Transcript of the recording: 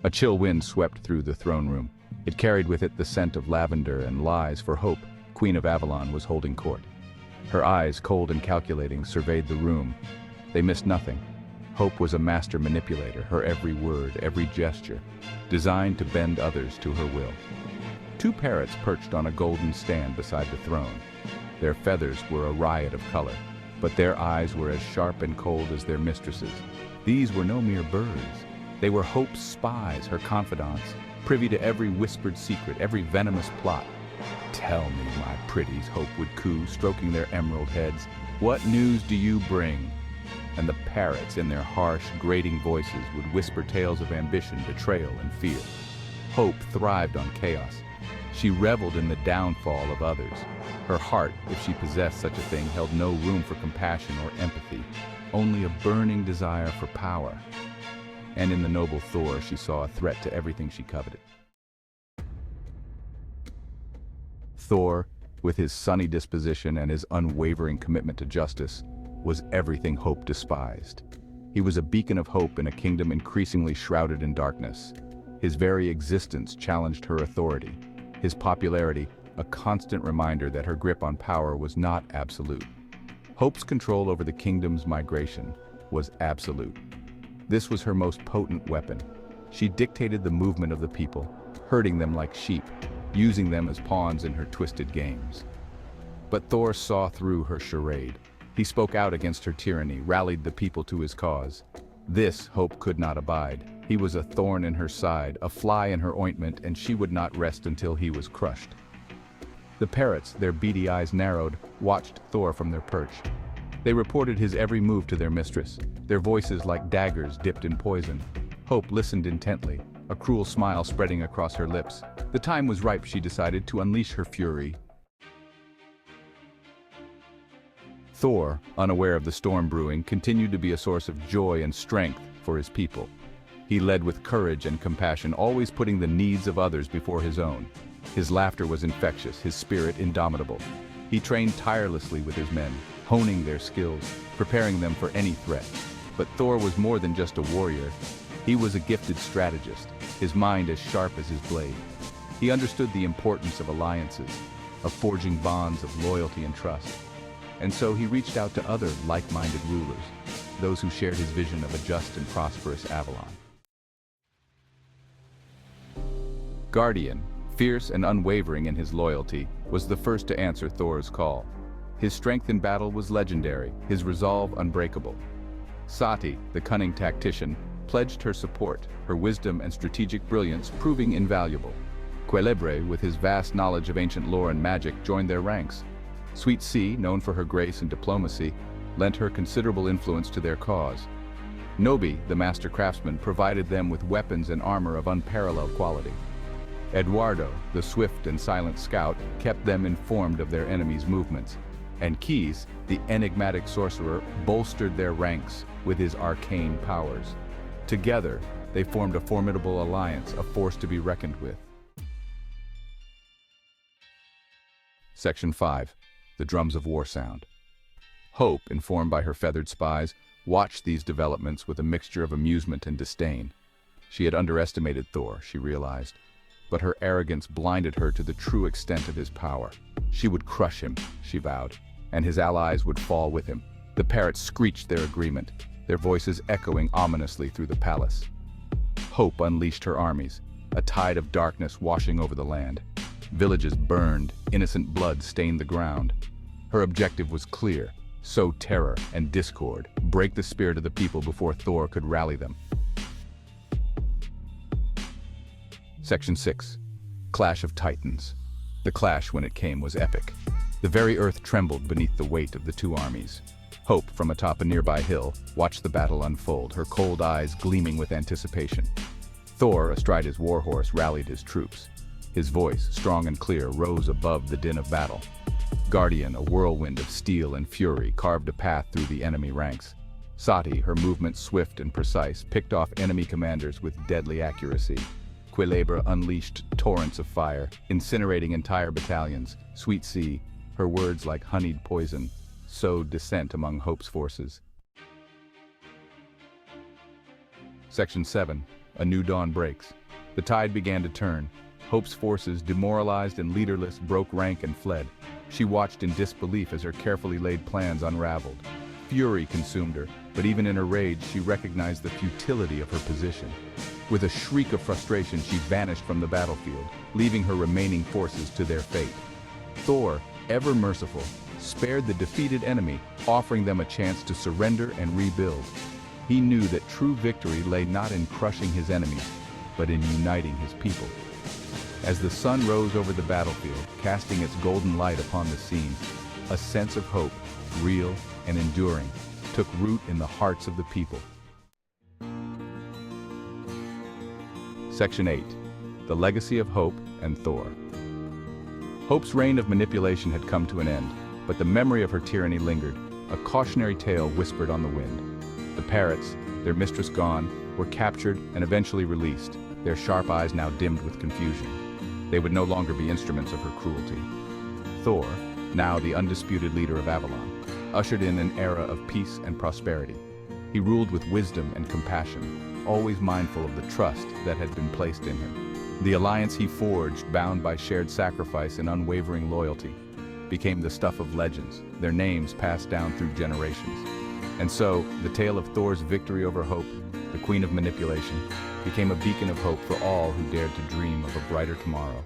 A chill wind swept through the throne room. It carried with it the scent of lavender and lies, for Hope, Queen of Avalon, was holding court. Her eyes, cold and calculating, surveyed the room. They missed nothing. Hope was a master manipulator, her every word, every gesture, designed to bend others to her will. Two parrots perched on a golden stand beside the throne. Their feathers were a riot of color, but their eyes were as sharp and cold as their mistresses. These were no mere birds. They were Hope's spies, her confidants, privy to every whispered secret, every venomous plot. "Tell me, my pretties," Hope would coo, stroking their emerald heads. "What news do you bring?" And the parrots, in their harsh, grating voices, would whisper tales of ambition, betrayal, and fear. Hope thrived on chaos. She reveled in the downfall of others. Her heart, if she possessed such a thing, held no room for compassion or empathy, only a burning desire for power. And in the noble Thor, she saw a threat to everything she coveted. Thor, with his sunny disposition and his unwavering commitment to justice, was everything Hope despised. He was a beacon of hope in a kingdom increasingly shrouded in darkness. His very existence challenged her authority. His popularity, a constant reminder that her grip on power was not absolute. Hope's control over the kingdom's migration was absolute. This was her most potent weapon. She dictated the movement of the people, herding them like sheep, using them as pawns in her twisted games. But Thor saw through her charade. He spoke out against her tyranny, rallied the people to his cause. This Hope could not abide. He was a thorn in her side, a fly in her ointment, and she would not rest until he was crushed. The parrots, their beady eyes narrowed, watched Thor from their perch. They reported his every move to their mistress, their voices like daggers dipped in poison. Hope listened intently, a cruel smile spreading across her lips. The time was ripe, she decided, to unleash her fury. Thor, unaware of the storm brewing, continued to be a source of joy and strength for his people. He led with courage and compassion, always putting the needs of others before his own. His laughter was infectious, his spirit indomitable. He trained tirelessly with his men, honing their skills, preparing them for any threat. But Thor was more than just a warrior. He was a gifted strategist, his mind as sharp as his blade. He understood the importance of alliances, of forging bonds of loyalty and trust. And so he reached out to other like-minded rulers, those who shared his vision of a just and prosperous Avalon. Guardian, fierce and unwavering in his loyalty, was the first to answer Thor's call. His strength in battle was legendary, his resolve unbreakable. Sati, the cunning tactician, pledged her support, her wisdom and strategic brilliance proving invaluable. Quelebre, with his vast knowledge of ancient lore and magic, joined their ranks. Sweet Sea, known for her grace and diplomacy, lent her considerable influence to their cause. Nobi, the master craftsman, provided them with weapons and armor of unparalleled quality. Eduardo, the swift and silent scout, kept them informed of their enemies' movements. And Keys, the enigmatic sorcerer, bolstered their ranks with his arcane powers. Together, they formed a formidable alliance, a force to be reckoned with. Section 5. The drums of war sound. Hope, informed by her feathered spies, watched these developments with a mixture of amusement and disdain. She had underestimated Thor, she realized, but her arrogance blinded her to the true extent of his power. She would crush him, she vowed, and his allies would fall with him. The parrots screeched their agreement, their voices echoing ominously through the palace. Hope unleashed her armies, a tide of darkness washing over the land. Villages burned, innocent blood stained the ground. Her objective was clear: sow terror and discord, break the spirit of the people before Thor could rally them. Section 6. Clash of Titans. The clash, when it came, was epic. The very earth trembled beneath the weight of the two armies. Hope, from atop a nearby hill, watched the battle unfold, her cold eyes gleaming with anticipation. Thor, astride his warhorse, rallied his troops. His voice, strong and clear, rose above the din of battle. Guardian, a whirlwind of steel and fury, carved a path through the enemy ranks. Sati, her movements swift and precise, picked off enemy commanders with deadly accuracy. Quelebre unleashed torrents of fire, incinerating entire battalions. Sweet Sea, her words like honeyed poison, sowed dissent among Hope's forces. Section 7. a new dawn breaks. The tide began to turn. Hope's forces, demoralized and leaderless, broke rank and fled. She watched in disbelief as her carefully laid plans unraveled. Fury consumed her, but even in her rage, she recognized the futility of her position. With a shriek of frustration, she vanished from the battlefield, leaving her remaining forces to their fate. Thor, ever merciful, spared the defeated enemy, offering them a chance to surrender and rebuild. He knew that true victory lay not in crushing his enemies, but in uniting his people. As the sun rose over the battlefield, casting its golden light upon the scene, a sense of hope, real and enduring, took root in the hearts of the people. Section 8. The Legacy of Hope and Thor. Hope's reign of manipulation had come to an end, but the memory of her tyranny lingered, a cautionary tale whispered on the wind. The parrots, their mistress gone, were captured and eventually released, their sharp eyes now dimmed with confusion. They would no longer be instruments of her cruelty. Thor, now the undisputed leader of Avalon, ushered in an era of peace and prosperity. He ruled with wisdom and compassion, always mindful of the trust that had been placed in him. The alliance he forged, bound by shared sacrifice and unwavering loyalty, became the stuff of legends, their names passed down through generations. And so, the tale of Thor's victory over Hope, the queen of manipulation, became a beacon of hope for all who dared to dream of a brighter tomorrow.